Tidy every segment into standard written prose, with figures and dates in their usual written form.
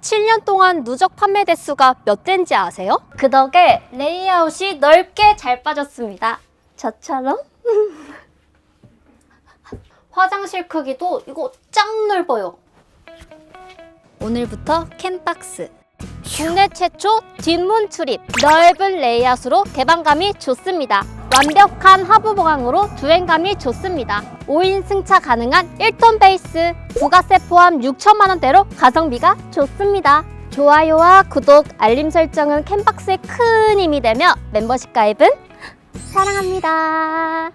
7년 동안 누적 판매 대수가 몇 대인지 아세요? 그 덕에 레이아웃이 넓게 잘 빠졌습니다. 저처럼? 화장실 크기도 이거 짱 넓어요. 오늘부터 캔박스. 국내 최초 뒷문 출입, 넓은 레이아웃으로 개방감이 좋습니다. 완벽한 하부 보강으로 주행감이 좋습니다. 5인 승차 가능한 1톤 베이스, 부가세 포함 6천만 원대로 가성비가 좋습니다. 좋아요와 구독, 알림 설정은 캔박스에 큰 힘이 되며 멤버십 가입은 사랑합니다.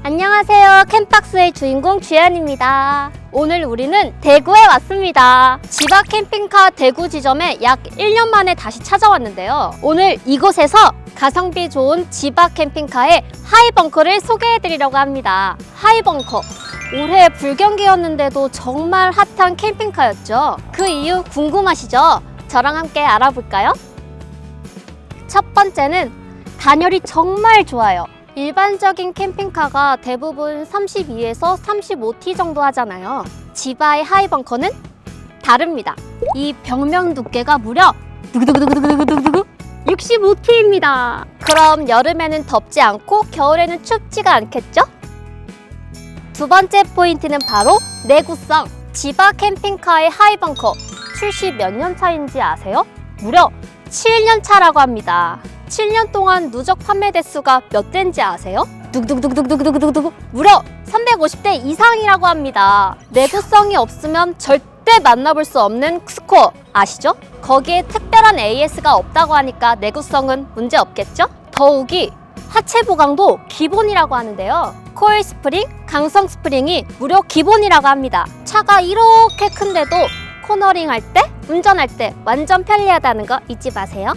안녕하세요. 캔박스의 주인공 주연입니다. 오늘 우리는 대구에 왔습니다. 지바 캠핑카 대구 지점에 약 1년 만에 다시 찾아왔는데요. 오늘 이곳에서 가성비 좋은 지바 캠핑카의 하이벙커를 소개해드리려고 합니다. 하이벙커. 올해 불경기였는데도 정말 핫한 캠핑카였죠. 그 이유 궁금하시죠? 저랑 함께 알아볼까요? 첫 번째는 단열이 정말 좋아요. 일반적인 캠핑카가 대부분 32에서 35T 정도 하잖아요. 지바의 하이벙커는 다릅니다. 이 벽면 두께가 무려 65T입니다. 그럼 여름에는 덥지 않고 겨울에는 춥지가 않겠죠? 두 번째 포인트는 바로 내구성. 지바 캠핑카의 하이벙커 출시 몇 년 차인지 아세요? 무려 7년 차라고 합니다. 7년 동안 누적 판매 대수가 몇 대인지 아세요? 두구두구두구두구두구두구 무려 350대 이상이라고 합니다. 내구성이 없으면 절대 만나볼 수 없는 스코어 아시죠? 거기에 특별한 AS가 없다고 하니까 내구성은 문제 없겠죠? 더욱이 하체 보강도 기본이라고 하는데요. 코일 스프링, 강성 스프링이 무려 기본이라고 합니다. 차가 이렇게 큰데도 코너링 할 때, 운전할 때 완전 편리하다는 거 잊지 마세요.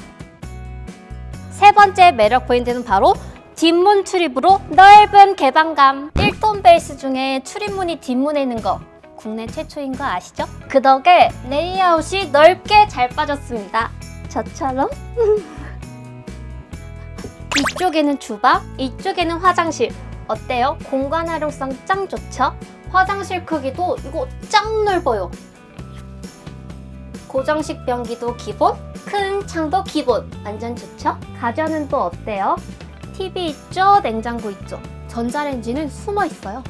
세 번째 매력 포인트는 바로 뒷문 출입으로 넓은 개방감. 1톤 베이스 중에 출입문이 뒷문에 있는 거 국내 최초인 거 아시죠? 그 덕에 레이아웃이 넓게 잘 빠졌습니다. 저처럼? 이쪽에는 주방, 이쪽에는 화장실. 어때요? 공간 활용성 짱 좋죠? 화장실 크기도 이거 짱 넓어요. 고정식 변기도 기본, 큰 창도 기본. 완전 좋죠? 가전은 또 어때요? TV 있죠? 냉장고 있죠? 전자레인지는 숨어 있어요.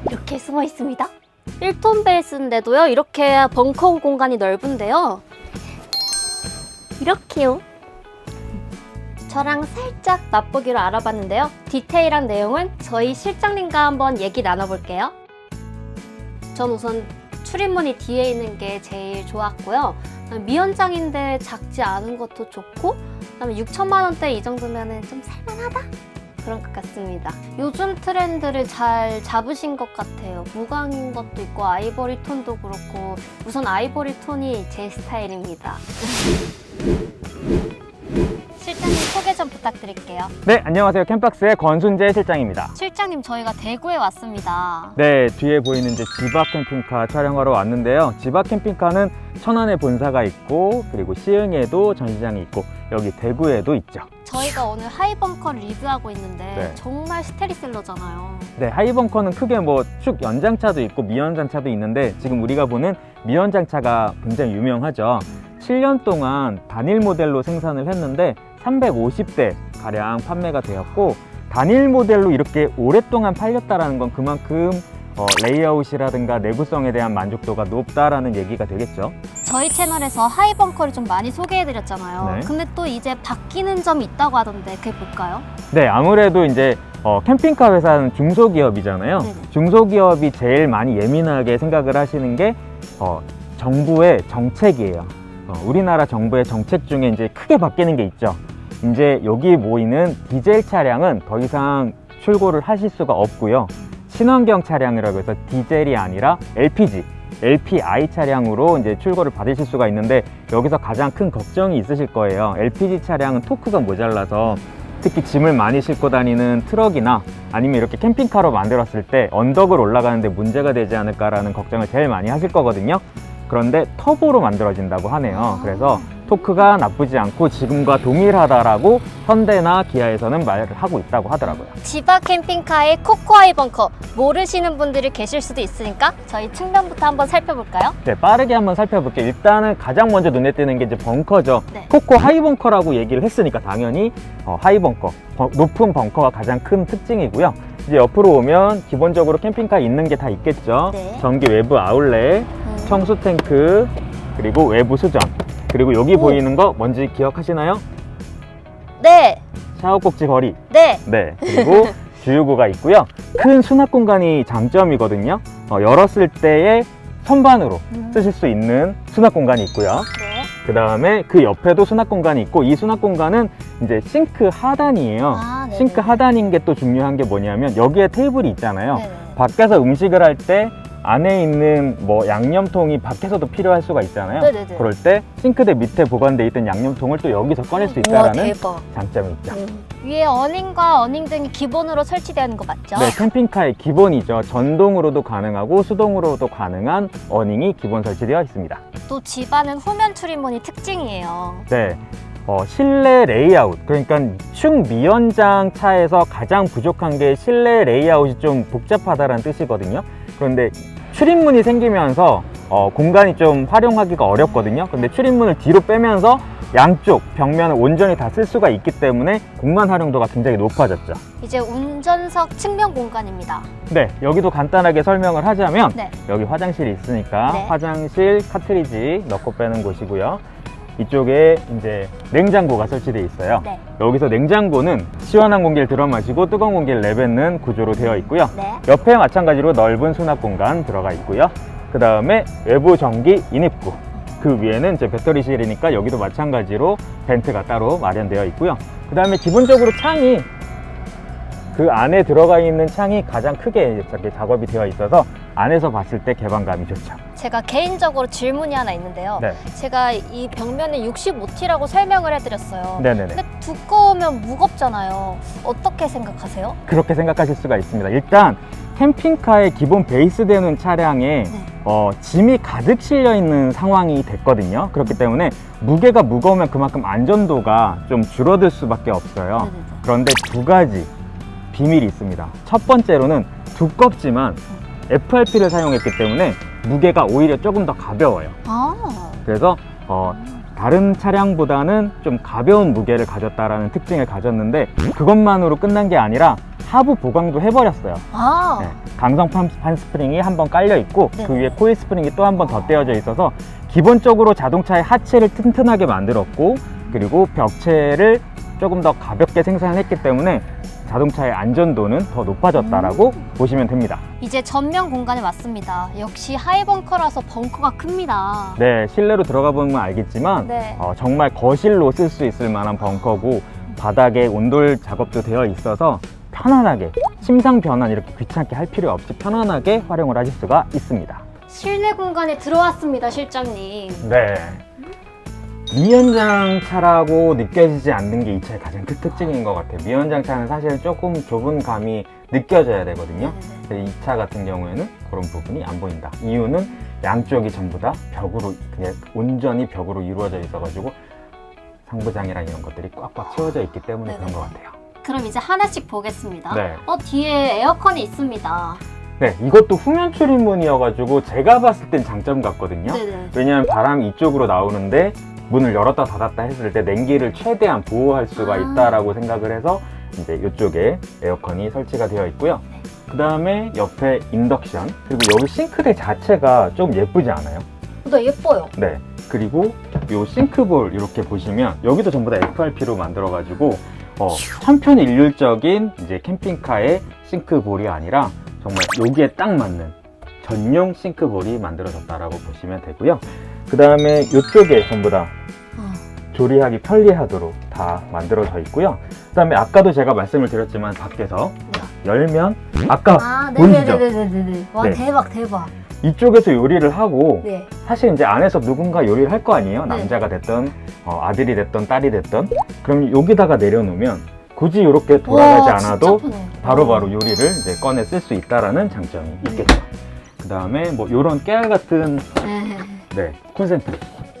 이렇게 숨어 있습니다. 1톤 베이스인데도요, 이렇게 벙커 공간이 넓은데요. 이렇게요. 저랑 살짝 맛보기로 알아봤는데요. 디테일한 내용은 저희 실장님과 한번 얘기 나눠볼게요. 전 우선 출입문이 뒤에 있는 게 제일 좋았고요. 미연장인데 작지 않은 것도 좋고, 그다음에 6천만 원대 이 정도면 좀 살만하다? 그런 것 같습니다. 요즘 트렌드를 잘 잡으신 것 같아요. 무광인 것도 있고 아이보리 톤도 그렇고, 우선 아이보리 톤이 제 스타일입니다. 실장님 소개 좀 부탁드릴게요. 네, 안녕하세요. 캠박스의 권순재 실장입니다. 실장님, 저희가 대구에 왔습니다. 네, 뒤에 보이는 이제 지바 캠핑카 촬영하러 왔는데요. 지바 캠핑카는 천안에 본사가 있고, 그리고 시흥에도 전시장이 있고, 여기 대구에도 있죠. 저희가 오늘 하이벙커를 리뷰하고 있는데 네. 정말 스테디셀러잖아요. 네, 하이벙커는 크게 뭐 축 연장차도 있고 미연장차도 있는데, 지금 우리가 보는 미연장차가 굉장히 유명하죠. 7년 동안 단일 모델로 생산을 했는데 350대 가량 판매가 되었고, 단일 모델로 이렇게 오랫동안 팔렸다는 건 그만큼 레이아웃이라든가 내구성에 대한 만족도가 높다라는 얘기가 되겠죠. 저희 채널에서 하이벙커를 좀 많이 소개해드렸잖아요. 네. 근데 또 이제 바뀌는 점이 있다고 하던데 그게 뭘까요? 네, 아무래도 이제 캠핑카 회사는 중소기업이잖아요. 네네. 중소기업이 제일 많이 예민하게 생각을 하시는 게 정부의 정책이에요. 우리나라 정부의 정책 중에 이제 크게 바뀌는 게 있죠. 이제 여기 모이는 디젤 차량은 더 이상 출고를 하실 수가 없고요. 친환경 차량이라고 해서 디젤이 아니라 LPI 차량으로 이제 출고를 받으실 수가 있는데, 여기서 가장 큰 걱정이 있으실 거예요. LPG 차량은 토크가 모자라서 특히 짐을 많이 싣고 다니는 트럭이나 아니면 이렇게 캠핑카로 만들었을 때 언덕을 올라가는데 문제가 되지 않을까라는 걱정을 제일 많이 하실 거거든요. 그런데 터보로 만들어진다고 하네요. 그래서 토크가 나쁘지 않고 지금과 동일하다라고 현대나 기아에서는 말을 하고 있다고 하더라고요. 지바 캠핑카의 코코아이 벙커 모르시는 분들이 계실 수도 있으니까 저희 측면부터 한번 살펴볼까요? 네, 빠르게 한번 살펴볼게요. 일단은 가장 먼저 눈에 띄는 게 이제 벙커죠. 네. 코코 하이 벙커라고 얘기를 했으니까 당연히 하이 벙커, 높은 벙커가 가장 큰 특징이고요. 이제 옆으로 오면 기본적으로 캠핑카에 있는 게 다 있겠죠. 네. 전기 외부 아울렛, 청수 탱크, 그리고 외부 수전, 그리고 여기 오. 보이는 거 뭔지 기억하시나요? 네, 샤워 꼭지 거리. 네. 네, 그리고 주유구가 있고요. 큰 수납 공간이 장점이거든요. 열었을 때에 선반으로 쓰실 수 있는 수납 공간이 있고요. 네. 그 다음에 그 옆에도 수납 공간이 있고, 이 수납 공간은 이제 싱크 하단이에요. 아, 네네. 싱크 하단인 게 또 중요한 게 뭐냐면 여기에 테이블이 있잖아요. 네네. 밖에서 음식을 할 때 안에 있는 뭐 양념통이 밖에서도 필요할 수가 있잖아요. 네네네. 그럴 때 싱크대 밑에 보관되어 있던 양념통을 또 여기서 꺼낼 수 우와, 있다는 대박. 장점이 있죠. 위에 어닝과 어닝 등이 기본으로 설치되어 있는 거 맞죠? 네, 캠핑카의 기본이죠. 전동으로도 가능하고 수동으로도 가능한 어닝이 기본 설치되어 있습니다. 또 지바는 후면 출입문이 특징이에요. 네, 실내 레이아웃, 그러니까 충미연장 차에서 가장 부족한 게 실내 레이아웃이 좀 복잡하다는 뜻이거든요. 그런데 출입문이 생기면서 공간이 좀 활용하기가 어렵거든요. 근데 출입문을 뒤로 빼면서 양쪽 벽면을 온전히 다 쓸 수가 있기 때문에 공간 활용도가 굉장히 높아졌죠. 이제 운전석 측면 공간입니다. 네, 여기도 간단하게 설명을 하자면 네. 여기 화장실이 있으니까 네. 화장실 카트리지 넣고 빼는 곳이고요. 이쪽에 이제 냉장고가 설치되어 있어요. 네. 여기서 냉장고는 시원한 공기를 들어 마시고 뜨거운 공기를 내뱉는 구조로 되어 있고요. 네. 옆에 마찬가지로 넓은 수납 공간 들어가 있고요. 그 다음에 외부 전기 인입구, 그 위에는 이제 배터리실이니까 여기도 마찬가지로 벤트가 따로 마련되어 있고요. 그 다음에 기본적으로 창이, 그 안에 들어가 있는 창이 가장 크게 이렇게 작업이 되어 있어서 안에서 봤을 때 개방감이 좋죠. 제가 개인적으로 질문이 하나 있는데요. 네. 제가 이 벽면을 65T라고 설명을 해드렸어요. 네네네. 근데 두꺼우면 무겁잖아요. 어떻게 생각하세요? 그렇게 생각하실 수가 있습니다. 일단 캠핑카의 기본 베이스 되는 차량에 짐이 가득 실려 있는 상황이 됐거든요. 그렇기 때문에 무게가 무거우면 그만큼 안전도가 좀 줄어들 수밖에 없어요. 네네네. 그런데 두 가지 비밀이 있습니다. 첫 번째로는 두껍지만 FRP를 사용했기 때문에 무게가 오히려 조금 더 가벼워요. 아, 그래서 다른 차량보다는 좀 가벼운 무게를 가졌다라는 특징을 가졌는데, 그것만으로 끝난 게 아니라 하부 보강도 해버렸어요. 아, 네, 강성 판 스프링이 한 번 깔려 있고 네. 그 위에 코일 스프링이 또 한 번 더 떼어져 있어서 기본적으로 자동차의 하체를 튼튼하게 만들었고, 그리고 벽체를 조금 더 가볍게 생산했기 때문에 자동차의 안전도는 더 높아졌다라고 보시면 됩니다. 이제 전면 공간에 왔습니다. 역시 하이벙커라서 벙커가 큽니다. 네, 실내로 들어가 보면 알겠지만 네. 정말 거실로 쓸 수 있을 만한 벙커고, 바닥에 온돌 작업도 되어 있어서 편안하게 침상 변환 이렇게 귀찮게 할 필요 없이 편안하게 활용을 하실 수가 있습니다. 실내 공간에 들어왔습니다, 실장님. 네. 미연장 차라고 느껴지지 않는 게 이 차의 가장 큰 특징인 것 같아요. 미연장 차는 사실 조금 좁은 감이 느껴져야 되거든요. 근데 이 차 같은 경우에는 그런 부분이 안 보인다. 이유는 양쪽이 전부 다 벽으로, 그냥 온전히 벽으로 이루어져 있어가지고 상부장이랑 이런 것들이 꽉꽉 채워져 있기 때문에 네네. 그런 것 같아요. 그럼 이제 하나씩 보겠습니다. 네. 뒤에 에어컨이 있습니다. 네, 이것도 후면 출입문이어가지고 제가 봤을 땐 장점 같거든요. 네네. 왜냐하면 바람이 이쪽으로 나오는데 문을 열었다 닫았다 했을 때 냉기를 최대한 보호할 수가 있다라고 생각을 해서 이제 이쪽에 에어컨이 설치가 되어 있고요. 그 다음에 옆에 인덕션, 그리고 여기 싱크대 자체가 좀 예쁘지 않아요? 네, 예뻐요. 네. 그리고 요 싱크볼 이렇게 보시면 여기도 전부 다 FRP로 만들어가지고 천편일률적인 이제 캠핑카의 싱크볼이 아니라 정말 여기에 딱 맞는 전용 싱크볼이 만들어졌다라고 보시면 되고요. 그 다음에 이쪽에 전부 다 조리하기 편리하도록 다 만들어져 있고요. 그 다음에 아까도 제가 말씀을 드렸지만 밖에서 열면 아까 보이시죠? 네네네네네. 와, 네. 대박, 대박. 이쪽에서 요리를 하고 네. 사실 이제 안에서 누군가 요리를 할 거 아니에요? 네. 남자가 됐던 아들이 됐던 딸이 됐던. 그럼 여기다가 내려놓으면 굳이 이렇게 돌아가지 와, 않아도 진짜 편해. 바로바로 요리를 이제 꺼내 쓸 수 있다라는 장점이 있겠죠. 그 다음에 뭐 이런 깨알 같은 콘센트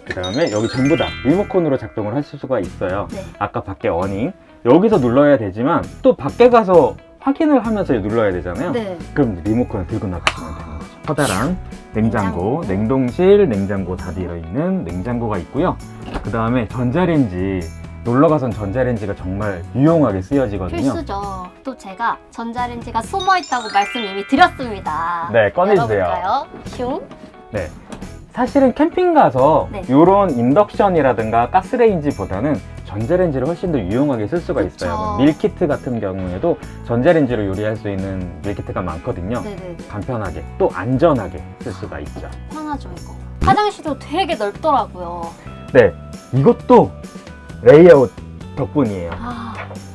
그 다음에 여기 전부 다 리모컨으로 작동을 하실 수가 있어요. 네. 아까 밖에 어닝 여기서 눌러야 되지만 또 밖에 가서 확인을 하면서 눌러야 되잖아요. 네. 그럼 리모컨을 들고 나가시면 되는 거죠. 커다란 냉장고, 냉장고. 냉동실, 냉장고 다 들어있는 냉장고가 있고요. 그 다음에 전자레인지, 놀러가선 전자레인지가 정말 유용하게 쓰여지거든요. 필수죠. 또 제가 전자레인지가 숨어있다고 말씀 이미 드렸습니다. 네, 꺼내주세요. 열어볼까요? 슝. 네. 사실은 캠핑 가서 네. 이런 인덕션이라든가 가스레인지보다는 전자레인지를 훨씬 더 유용하게 쓸 수가 그쵸. 있어요. 밀키트 같은 경우에도 전자레인지로 요리할 수 있는 밀키트가 많거든요. 네네. 간편하게 또 안전하게 쓸 수가 있죠. 편하죠, 이거. 화장실도 되게 넓더라고요. 네, 이것도 레이아웃 덕분이에요. 아,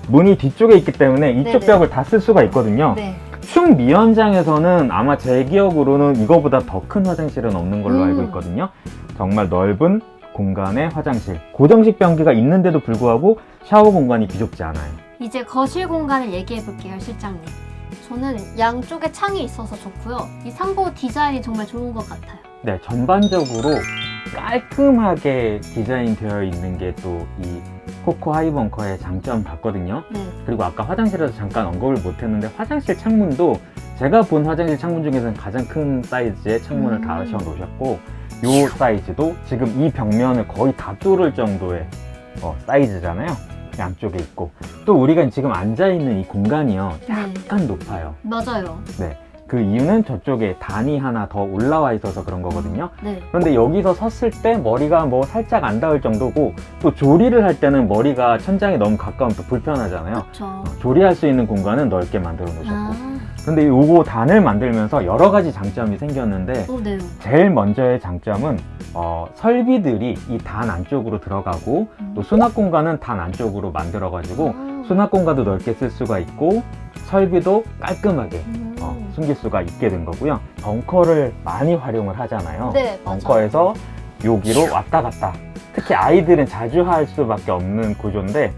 문이 뒤쪽에 있기 때문에 이쪽 네네. 벽을 다 쓸 수가 있거든요. 네. 충미 현장에서는 아마 제 기억으로는 이거보다 더 큰 화장실은 없는 걸로 알고 있거든요. 정말 넓은 공간의 화장실. 고정식 변기가 있는데도 불구하고 샤워 공간이 비좁지 않아요. 이제 거실 공간을 얘기해 볼게요, 실장님. 저는 양쪽에 창이 있어서 좋고요. 이 상부 디자인이 정말 좋은 것 같아요. 네, 전반적으로 깔끔하게 디자인되어 있는 게 또 이 코코 하이벙커의 장점 같거든요. 네. 그리고 아까 화장실에서 잠깐 언급을 못했는데 화장실 창문도 제가 본 화장실 창문 중에서는 가장 큰 사이즈의 창문을 달아셔 놓으셨고 이 사이즈도 지금 이 벽면을 거의 다 뚫을 정도의 사이즈잖아요. 양쪽에 있고 또 우리가 지금 앉아있는 이 공간이요 약간 높아요. 맞아요. 네, 그 이유는 저쪽에 단이 하나 더 올라와 있어서 그런 거거든요. 네. 그런데 여기서 섰을 때 머리가 뭐 살짝 안 닿을 정도고 또 조리를 할 때는 머리가 천장에 너무 가까우면 또 불편하잖아요. 그렇죠. 조리할 수 있는 공간은 넓게 만들어 놓으셨고 아, 근데 요거 단을 만들면서 여러 가지 장점이 생겼는데 네. 제일 먼저의 장점은 설비들이 이 단 안쪽으로 들어가고 또 수납 공간은 단 안쪽으로 만들어 가지고 수납 공간도 넓게 쓸 수가 있고 설비도 깔끔하게 숨길 수가 있게 된 거고요. 벙커를 많이 활용을 하잖아요. 네, 맞아요. 벙커에서 여기로 왔다 갔다 특히 아이들은 자주 할 수밖에 없는 구조인데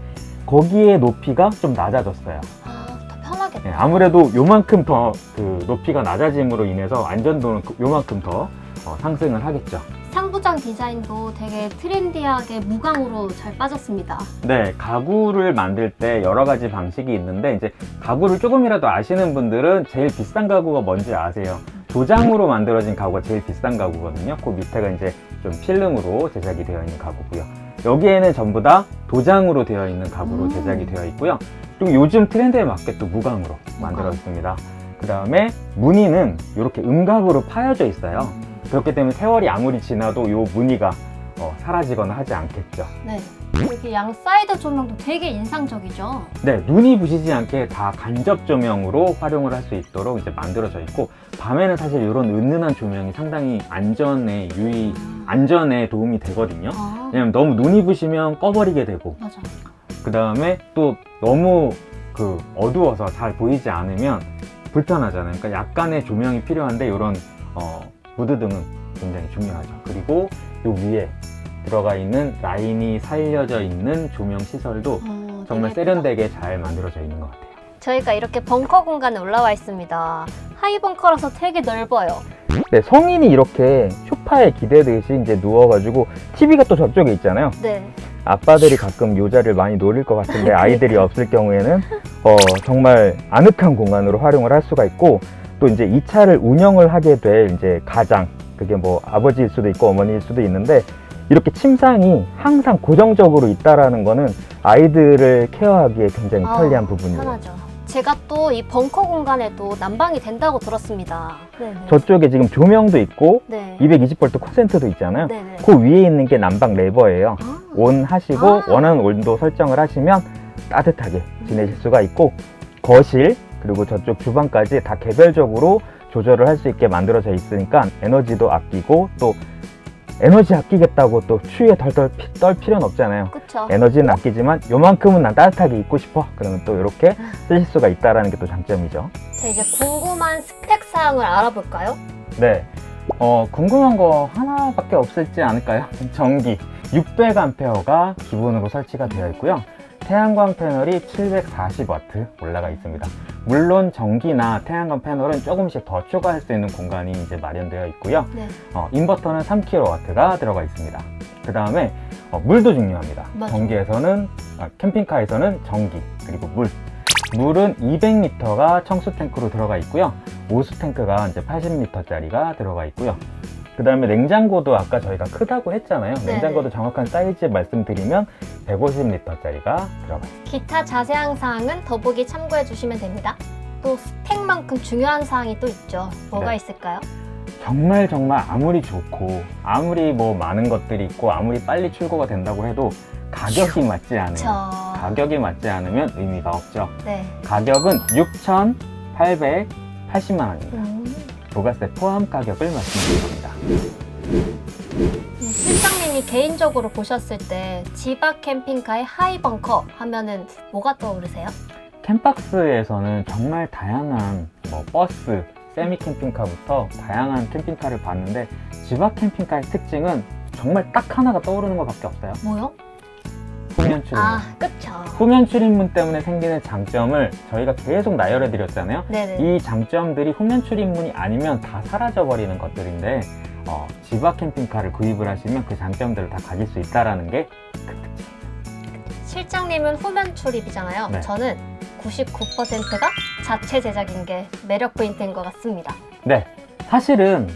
거기에 높이가 좀 낮아졌어요. 아, 더 편하겠다. 네, 아무래도 요만큼 더 그 높이가 낮아짐으로 인해서 안전도는 요만큼 더 상승을 하겠죠. 상부장 디자인도 되게 트렌디하게 무광으로 잘 빠졌습니다. 네, 가구를 만들 때 여러 가지 방식이 있는데 이제 가구를 조금이라도 아시는 분들은 제일 비싼 가구가 뭔지 아세요. 도장으로 만들어진 가구가 제일 비싼 가구거든요. 그 밑에가 이제 좀 필름으로 제작이 되어 있는 가구고요. 여기에는 전부 다 도장으로 되어 있는 가구로 제작이 되어 있고요. 그리고 요즘 트렌드에 맞게 또 무광으로 만들어졌습니다. 그 다음에 무늬는 이렇게 음각으로 파여져 있어요. 그렇기 때문에 세월이 아무리 지나도 이 무늬가 사라지거나 하지 않겠죠. 네. 여기 양 사이드 조명도 되게 인상적이죠. 네, 눈이 부시지 않게 다 간접 조명으로 활용을 할 수 있도록 이제 만들어져 있고 밤에는 사실 이런 은은한 조명이 상당히 안전에 도움이 되거든요. 아, 왜냐면 너무 눈이 부시면 꺼버리게 되고 맞아. 그 다음에 또 너무 어두워서 잘 보이지 않으면 불편하잖아요. 그러니까 약간의 조명이 필요한데 이런 무드등은 굉장히 중요하죠. 그리고 이 위에 들어가 있는 라인이 살려져 있는 조명 시설도 정말 되게 세련되게 잘 만들어져 있는 것 같아요. 저희가 이렇게 벙커 공간에 올라와 있습니다. 하이 벙커라서 되게 넓어요. 네, 성인이 이렇게 소파에 기대듯이 이제 누워가지고 TV가 또 저쪽에 있잖아요. 네. 아빠들이 가끔 요 자리를 많이 노릴 것 같은데 아이들이 없을 경우에는 정말 아늑한 공간으로 활용을 할 수가 있고 또 이제 이 차를 운영을 하게 될 이제 가장 그게 뭐 아버지일 수도 있고 어머니일 수도 있는데 이렇게 침상이 항상 고정적으로 있다라는 거는 아이들을 케어하기에 굉장히 편리한 부분이에요. 편하죠. 제가 또 이 벙커 공간에도 난방이 된다고 들었습니다. 네네. 저쪽에 지금 조명도 있고 네. 220V 콘센트도 있잖아요. 네네. 그 위에 있는 게 난방 레버예요. 아, 온 하시고 아. 원하는 온도 설정을 하시면 따뜻하게 지내실 수가 있고 거실 그리고 저쪽 주방까지 다 개별적으로 조절을 할 수 있게 만들어져 있으니까 에너지도 아끼고 또 에너지 아끼겠다고 또 추위에 덜덜 떨 필요는 없잖아요. 그쵸. 에너지는 아끼지만 요만큼은 난 따뜻하게 입고 싶어. 그러면 또 이렇게 쓰실 수가 있다는 게 또 장점이죠. 자, 이제 궁금한 스펙 사항을 알아볼까요? 네, 궁금한 거 하나밖에 없을지 않을까요? 전기 600A가 기본으로 설치가 되어 있고요. 태양광 패널이 740W 올라가 있습니다. 물론 전기나 태양광 패널은 조금씩 더 추가할 수 있는 공간이 이제 마련되어 있고요. 네. 인버터는 3kW가 들어가 있습니다. 그 다음에 물도 중요합니다. 맞아. 전기에서는 캠핑카에서는 전기 그리고 물은 200리터가 청수 탱크로 들어가 있고요. 오수 탱크가 이제 80리터짜리가 들어가 있고요. 그 다음에 냉장고도 아까 저희가 크다고 했잖아요. 네네. 냉장고도 정확한 사이즈 말씀드리면 150리터짜리가 들어가 있습니다. 기타 자세한 사항은 더보기 참고해 주시면 됩니다. 또 스펙만큼 중요한 사항이 또 있죠. 뭐가 네. 있을까요? 정말 아무리 좋고 아무리 뭐 많은 것들이 있고 아무리 빨리 출고가 된다고 해도 가격이 맞지 않아요. 가격이 맞지 않으면 의미가 없죠. 네. 가격은 6,880만 원입니다. 부가세 포함 가격을 말씀드립니다. 실장님이 개인적으로 보셨을 때 지박 캠핑카의 하이벙커 하면은 뭐가 떠오르세요? 캠박스에서는 정말 다양한 버스, 세미 캠핑카부터 다양한 캠핑카를 봤는데 지박 캠핑카의 특징은 정말 딱 하나가 떠오르는 것밖에 없어요. 뭐요? 후면 출입문. 그쵸. 후면 출입문 때문에 생기는 장점을 저희가 계속 나열해 드렸잖아요. 네네. 이 장점들이 후면 출입문이 아니면 다 사라져 버리는 것들인데 지박 캠핑카를 구입을 하시면 그 장점들을 다 가질 수 있다는 게 그 특징이죠. 실장님은 후면 출입이잖아요. 네. 저는 99%가 자체 제작인 게 매력 포인트인 것 같습니다. 네, 사실은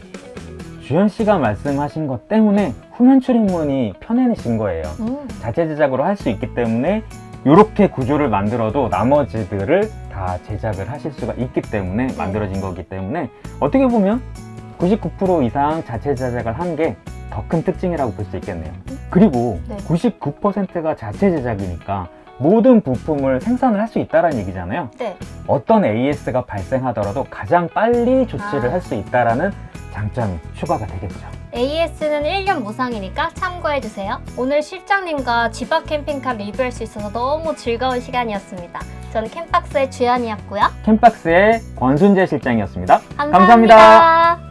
주현 씨가 말씀하신 것 때문에 후면 출입문이 편해진 거예요. 자체 제작으로 할 수 있기 때문에 이렇게 구조를 만들어도 나머지들을 다 제작을 하실 수가 있기 때문에 만들어진 거기 때문에 어떻게 보면 99% 이상 자체 제작을 한 게 더 큰 특징이라고 볼 수 있겠네요. 그리고 네. 99%가 자체 제작이니까 모든 부품을 생산을 할 수 있다는 얘기잖아요. 네. 어떤 AS가 발생하더라도 가장 빨리 조치를 할 수 있다는 장점이 추가가 되겠죠. AS는 1년 무상이니까 참고해주세요. 오늘 실장님과 지박 캠핑카 리뷰할 수 있어서 너무 즐거운 시간이었습니다. 저는 캠박스의 주연이었고요. 캠박스의 권순재 실장이었습니다. 감사합니다.